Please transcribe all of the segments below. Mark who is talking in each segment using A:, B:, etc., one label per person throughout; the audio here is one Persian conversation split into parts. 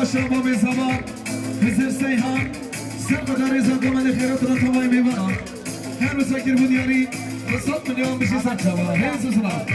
A: شباب زمان حزب سیحان سرقدار زادو من خیرات را تمام میبرم هر مساکر بودیاری 200 میلیون بشی صد شباب هیچ سلام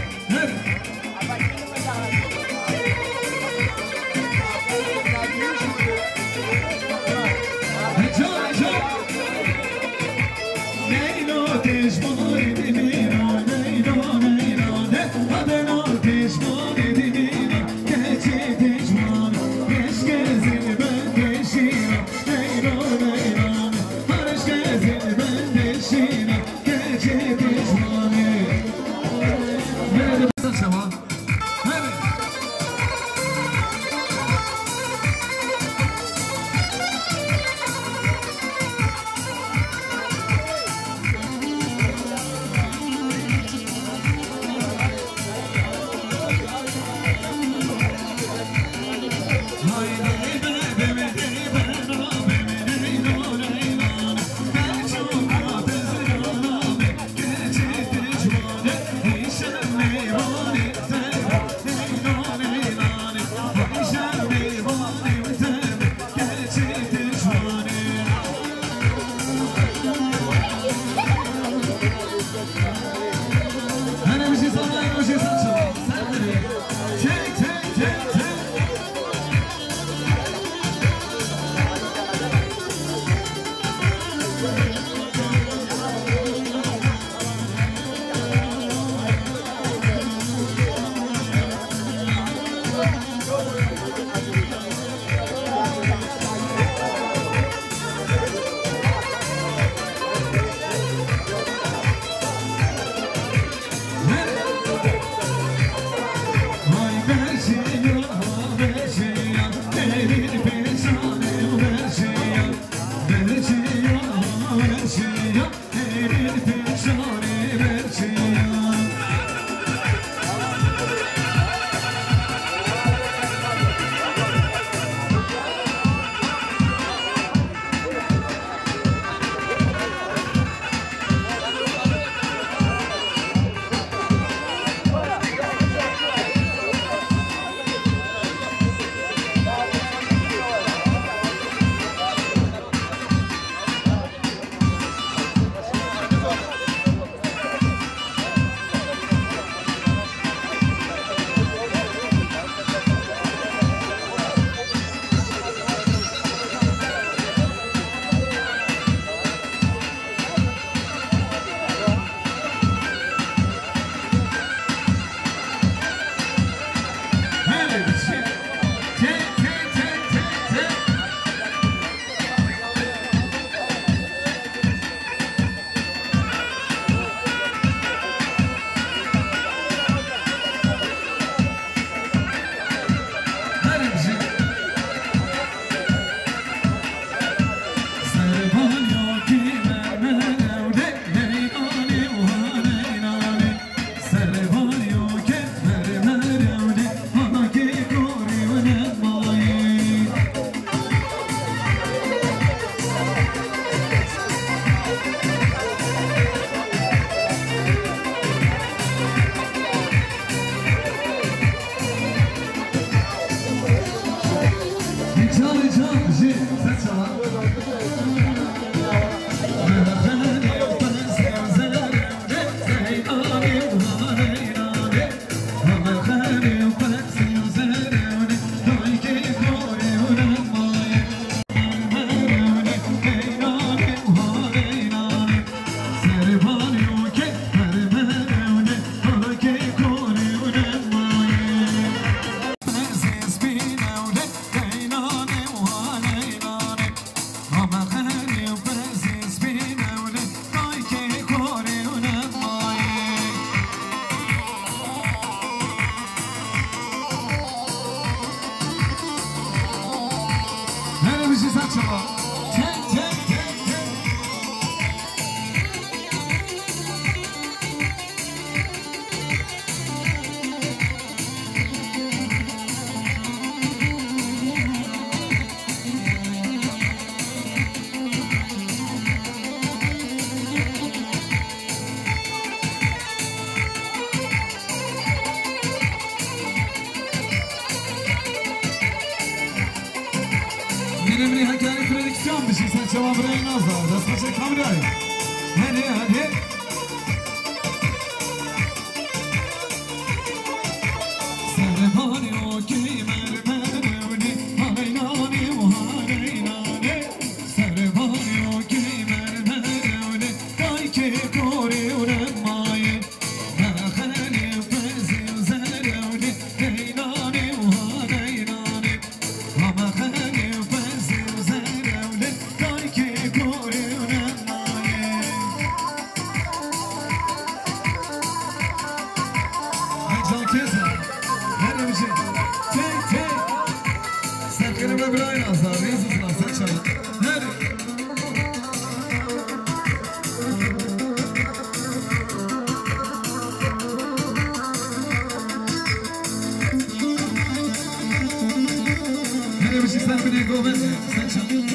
A: من مني هكاني بريدكسيون بشي سن شباب راي نازار دست بچه کامرای هنه سرمانی و کیمر مرمونی هاینانی و هاینانی سرمانی و کیمر مرمونی دای که کوری و رمایی نخلی فزی و زرونی هینانی و هاینانی همه خلی فزی و زرونی دای که کوری و رمایی هجان کزا Serkan'ım da bir aynı azar. Yazısın aslan çabuk. Hadi. Hadi bir şey sen bir de govezi. Sen çabuk.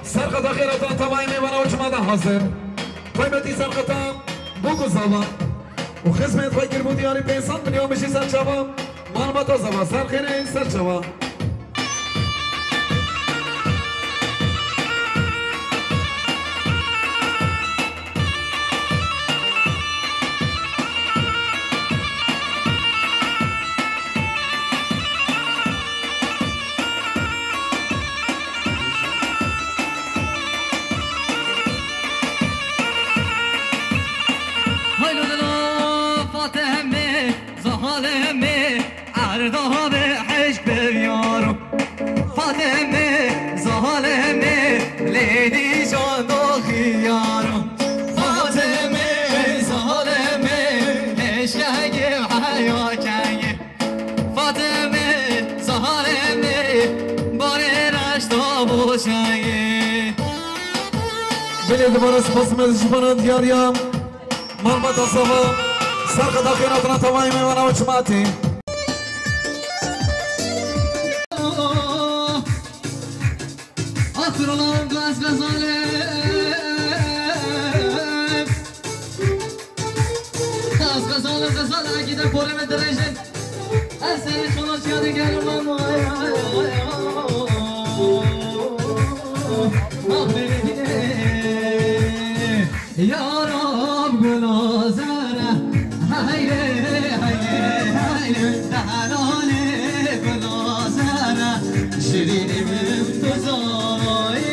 B: سرقة خيرتان تبعي ميوانا وجمادا حاضر قيمتي سرقتان بوكو زبا وخزمة غير مدياري بيسان من يوم مشي سر شبا معلومات زبا سر خيرين سر شبا
C: عرضها بحشق بیارم فاطمه ظالمه لیدی جان دو خیارم فاطمه ظالمه عشقه حیا کنگه فاطمه ظالمه باره رشتا بوشنگه
B: بلید بارس بسم شبان دیاریم مرمت صبا سرق داخلاتنا تمامی میمانه و چماتی
C: آخر الله گاز گزاله گاز گزاله گزاله اگیده پرم درجه اصلی شما چیاده گرم یا رب گلازره هایره هایره هایره دهانه گلازره شیرینی بمتزای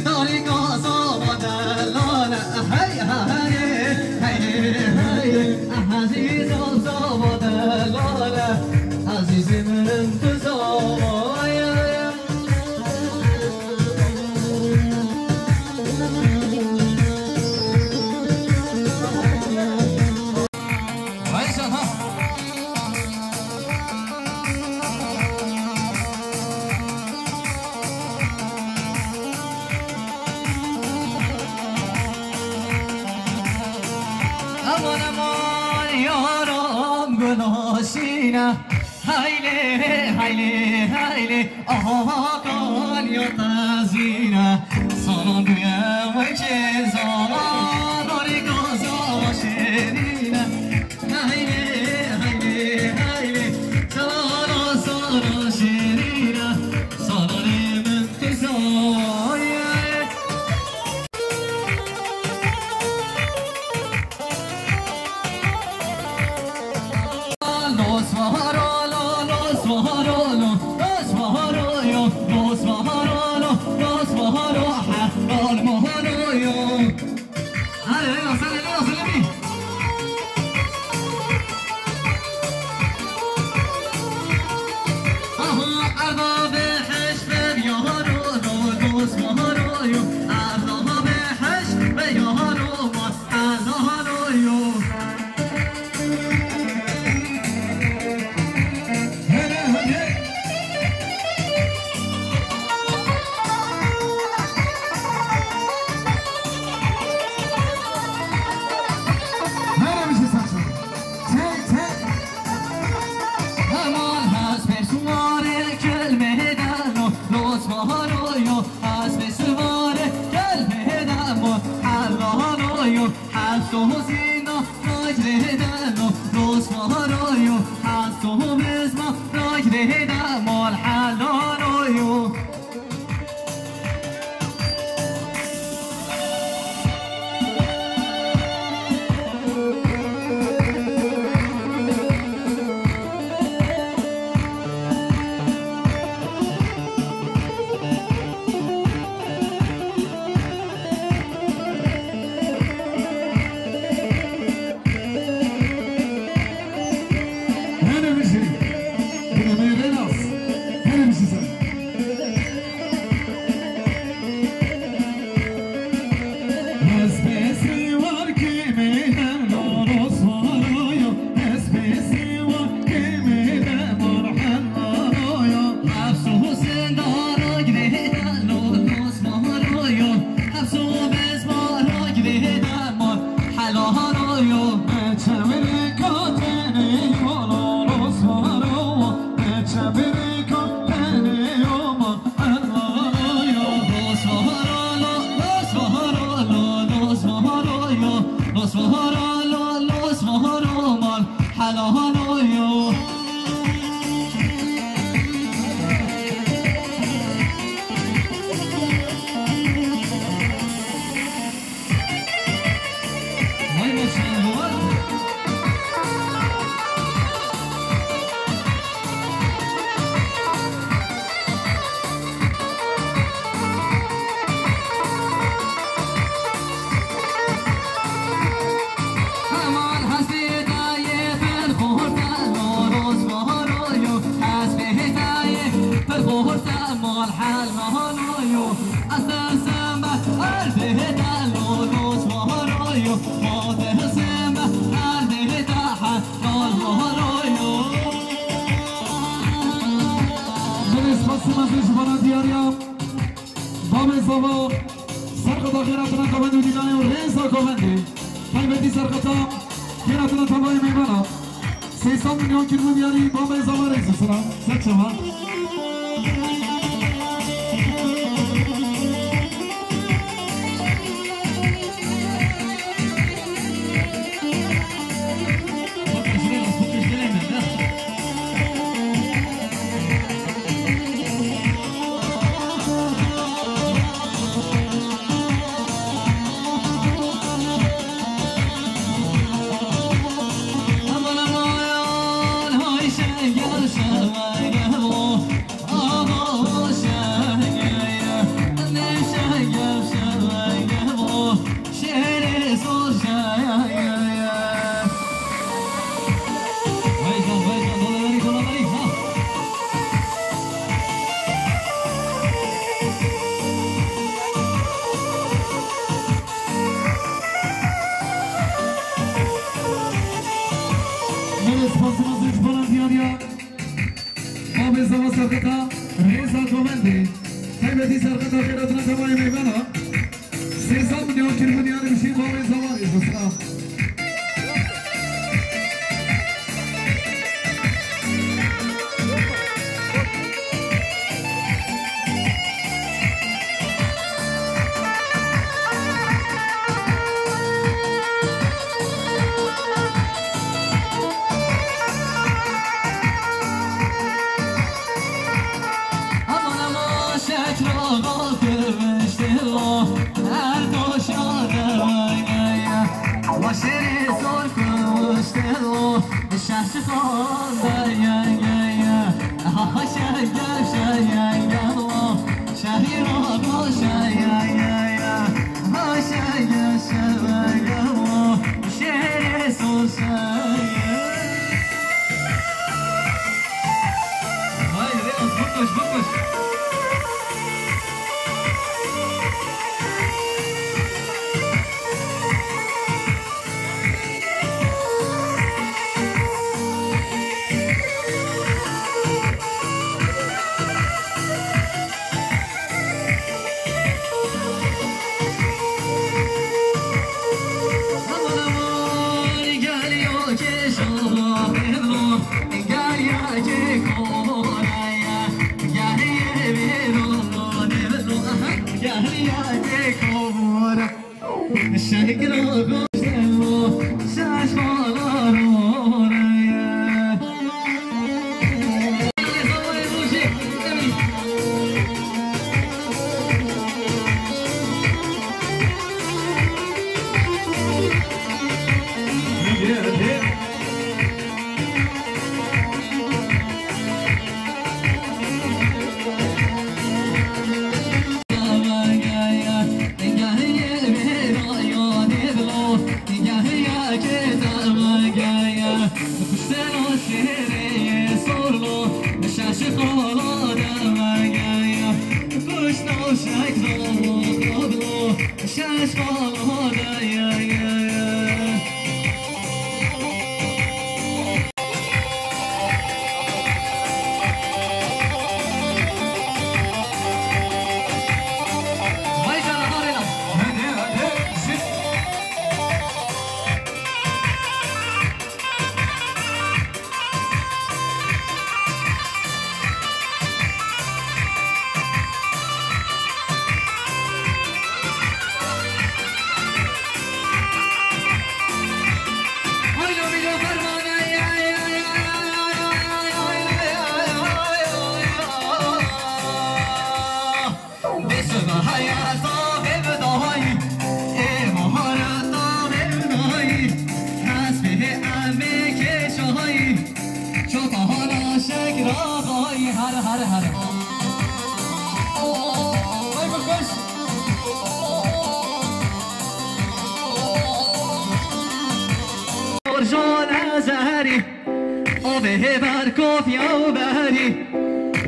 C: داری گازا و دلاله هی هایره هایره هایره عزیز آزا و دلاله عزیز بمتزای aman aman yaram gönasine hayli hayli hayli aha kan yatazine sana duyam cezana dori gaza şerine hayli hayli hayli sana sana şerine sana müntezaya
A: هنا مشري هنا ميرنا
C: المهانايو أستسم أرده دلو دوش مهانايو ماده سم أرده دحن المهانايو
B: Dnes spasíme z pana diaria. Máme slovo Sarkota Kheratuna Kovendu Dinayo Reza Kovendi. Tajbeti Sarkota Kheratuna Tavay Mevana. 300 milyon kirmu diari Máme slovo Reza Salam. Saçama. Sarkota Reza Kovendi. Tajbeti Sarkota Kheratuna Tavay Mevana. 300 milyon kirmu diari bir şey Máme slovo Reza Salam.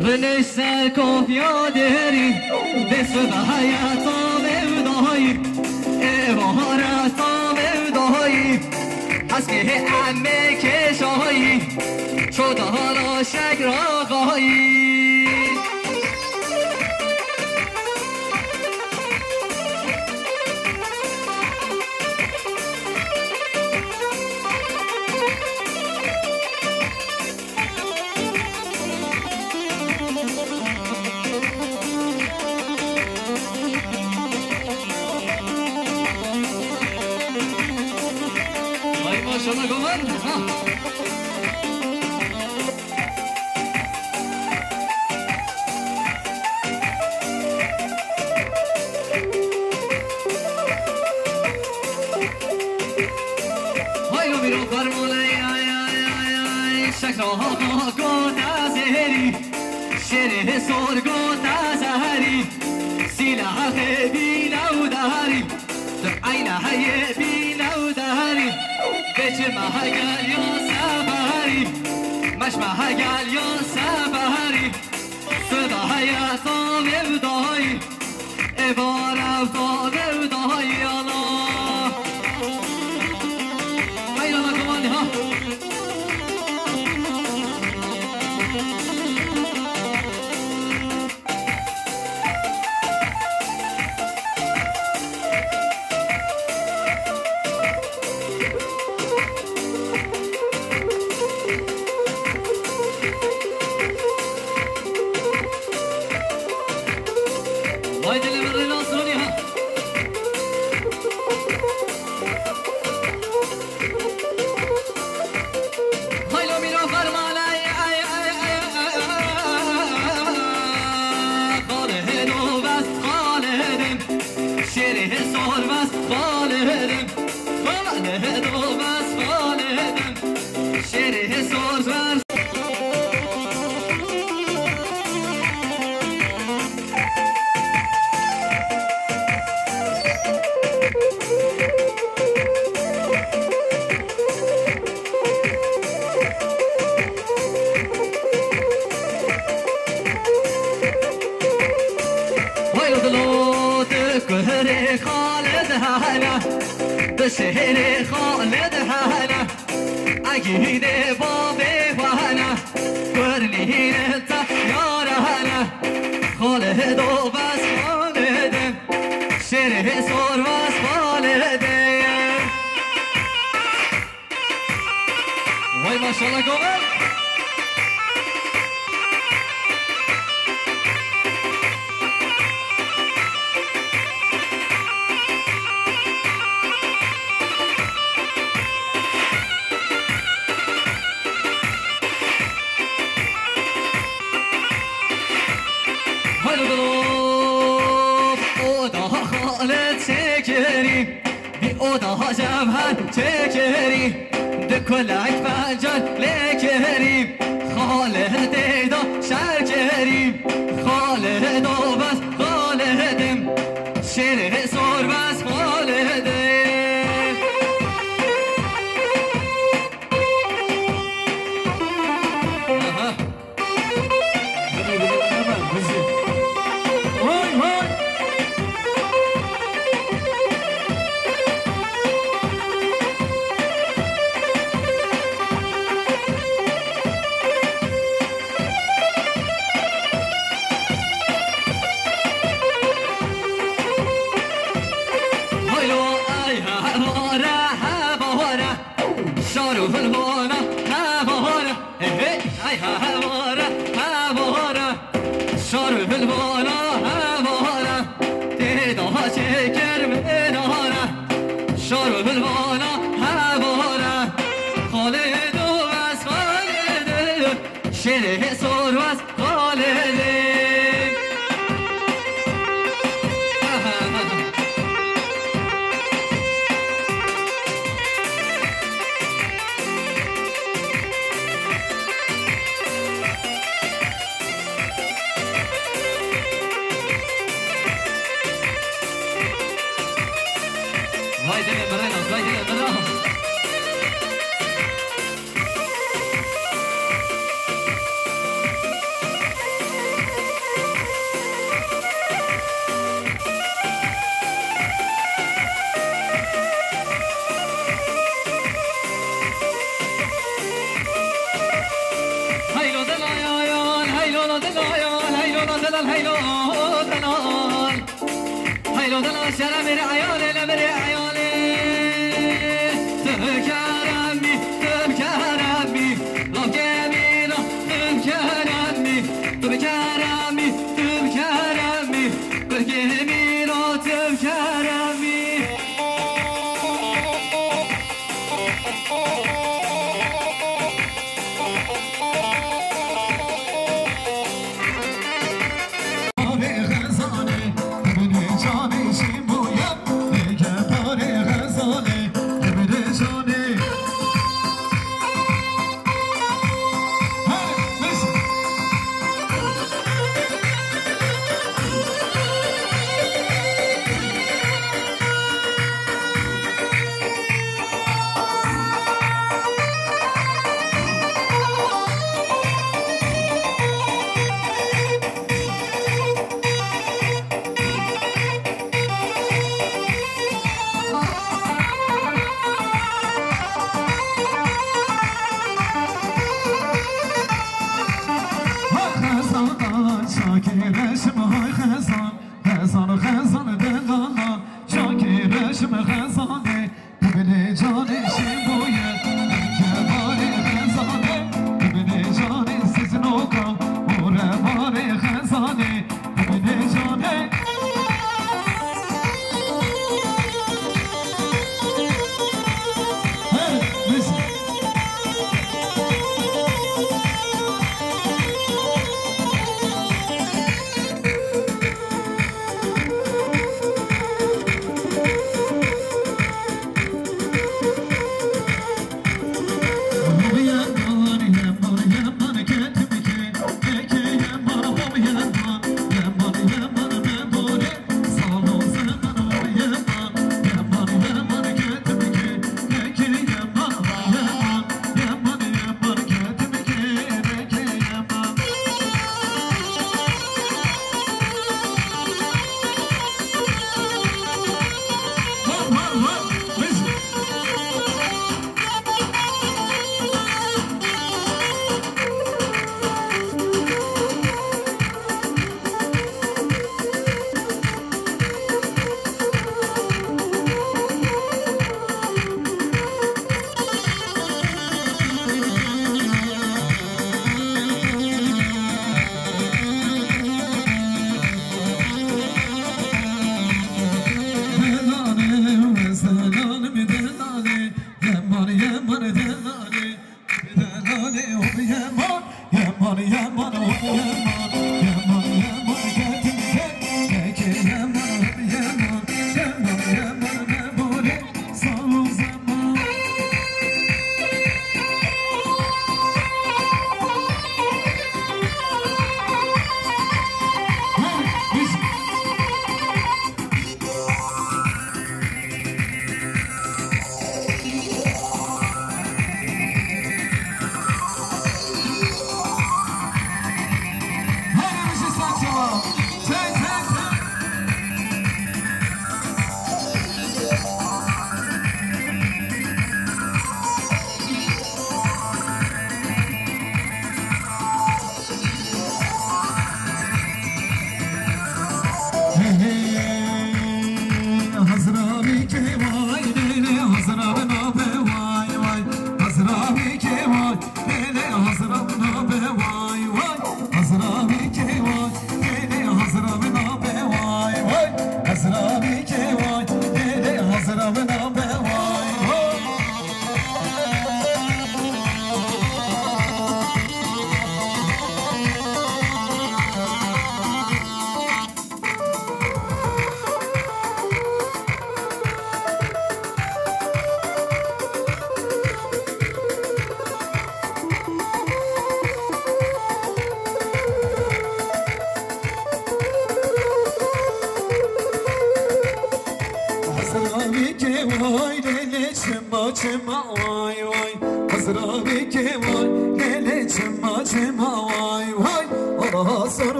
C: ولش سر کافیا داری دست به حیاتا بودایی عبارتا بودایی حسبه امه کشایی شده حالا شک را خواهی شما گمان های رو میرون فرموله شکرها گو نزهری شره سرگو نزهری سیلح بینو دهری عینه بینو دهری بچه محگل یا سبری مش محگل یا سبری صدا حیاتا بودایی عبارتا بودایی الله خیلی الله کمانی ها شهر خالد هلا عقيد باب وهلا ورني انت يا هلا خالد وبس خالد شهر صور بس خالد وای ما شاء الله قوم اوضاع جبهة تكري دكل عكفة جل لكريم خالد ديدا شعر كريم خالد وبس خالدم شره صور بس خالدم شره سور و خالد وای دل برای وای دل برای دل شرم عیاله لبر عیاله تو کرمی لا کمیلا تو کرمی برگمیلا تو کرمی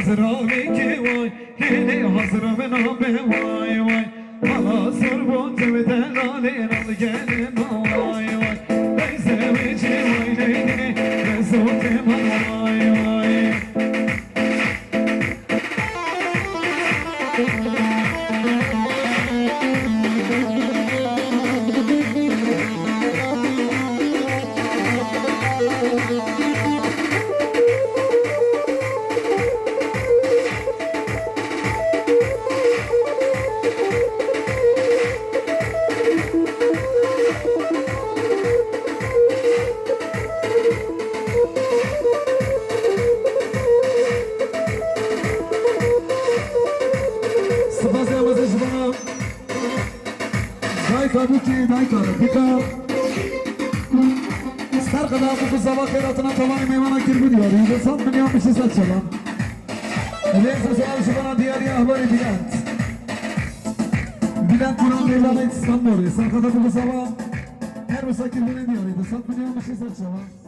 A: حضرامی که وای هلی حضرام نامه وای وای حالا سربون تو دلالی نال گلی وای وای لیزه ویچی وای لیدنی رزوت من وای وای
B: Tabuki daykar bikar Sarqada bu sabah xeyratına tamam meyvana kirbi diyor. 100 milyon bir şey satacağım. Neyse soğan şu bana diğer ahbari Bülent. Bülent Kur'an Mevlana İslam Nuri. Sarqada bu sabah her misafir bunu diyor. 100 milyon bir şey satacağım.